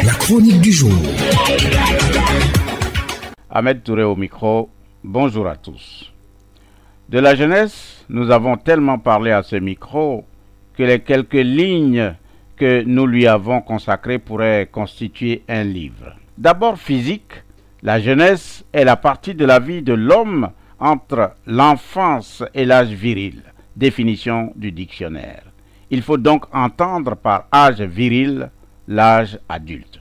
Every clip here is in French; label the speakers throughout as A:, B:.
A: La chronique du jour.
B: Ahmed Touré au micro, bonjour à tous. De la jeunesse, nous avons tellement parlé à ce micro que les quelques lignes que nous lui avons consacrées pourraient constituer un livre. D'abord physique, la jeunesse est la partie de la vie de l'homme entre l'enfance et l'âge viril, définition du dictionnaire. Il faut donc entendre par âge viril l'âge adulte.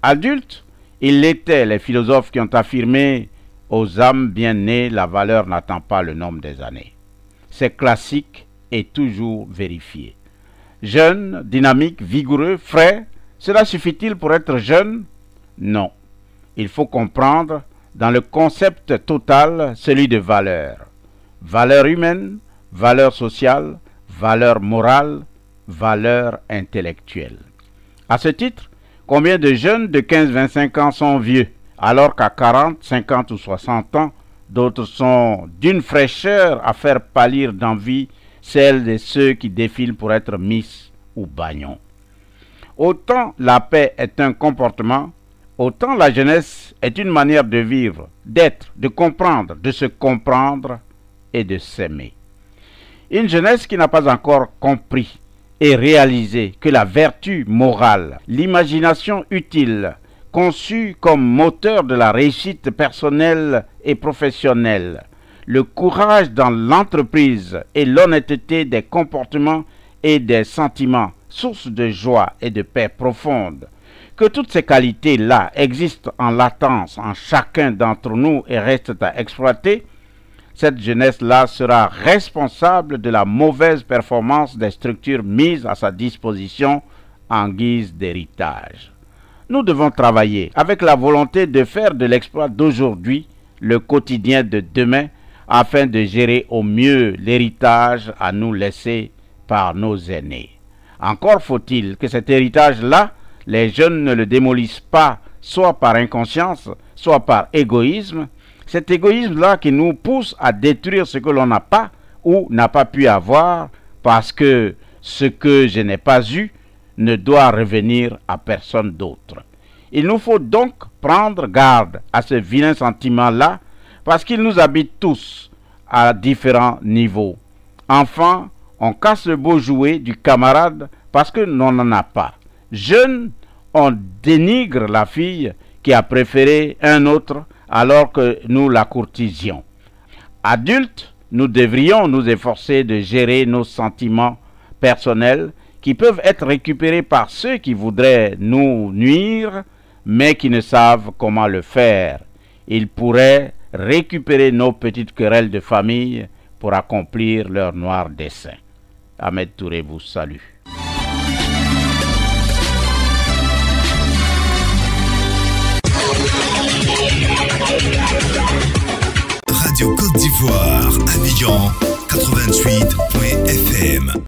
B: Adulte, il l'était, les philosophes qui ont affirmé « aux âmes bien nées, la valeur n'attend pas le nombre des années ». C'est classique et toujours vérifié. Jeune, dynamique, vigoureux, frais, cela suffit-il pour être jeune? Non. Il faut comprendre dans le concept total celui de valeur. Valeur humaine, valeur sociale, valeur morale, valeur intellectuelle. À ce titre, combien de jeunes de 15-25 ans sont vieux, alors qu'à 40, 50 ou 60 ans, d'autres sont d'une fraîcheur à faire pâlir d'envie celle de ceux qui défilent pour être Miss ou Bagnon. Autant la paix est un comportement, autant la jeunesse est une manière de vivre, d'être, de comprendre, de se comprendre et de s'aimer. Une jeunesse qui n'a pas encore compris et réalisé que la vertu morale, l'imagination utile, conçue comme moteur de la réussite personnelle et professionnelle, le courage dans l'entreprise et l'honnêteté des comportements et des sentiments, source de joie et de paix profonde, que toutes ces qualités-là existent en latence en chacun d'entre nous et restent à exploiter, cette jeunesse-là sera responsable de la mauvaise performance des structures mises à sa disposition en guise d'héritage. Nous devons travailler avec la volonté de faire de l'exploit d'aujourd'hui le quotidien de demain afin de gérer au mieux l'héritage à nous laisser par nos aînés. Encore faut-il que cet héritage-là, les jeunes ne le démolissent pas, soit par inconscience, soit par égoïsme. Cet égoïsme-là qui nous pousse à détruire ce que l'on n'a pas ou n'a pas pu avoir parce que ce que je n'ai pas eu ne doit revenir à personne d'autre. Il nous faut donc prendre garde à ce vilain sentiment-là parce qu'il nous habite tous à différents niveaux. Enfant, on casse le beau jouet du camarade parce que l'on n'en a pas. Jeune, on dénigre la fille qui a préféré un autre alors que nous la courtisions. Adultes, nous devrions nous efforcer de gérer nos sentiments personnels qui peuvent être récupérés par ceux qui voudraient nous nuire, mais qui ne savent comment le faire. Ils pourraient récupérer nos petites querelles de famille pour accomplir leur noir dessein. Ahmed Touré vous salue.
A: Radio Côte d'Ivoire, Abidjan 88.fm.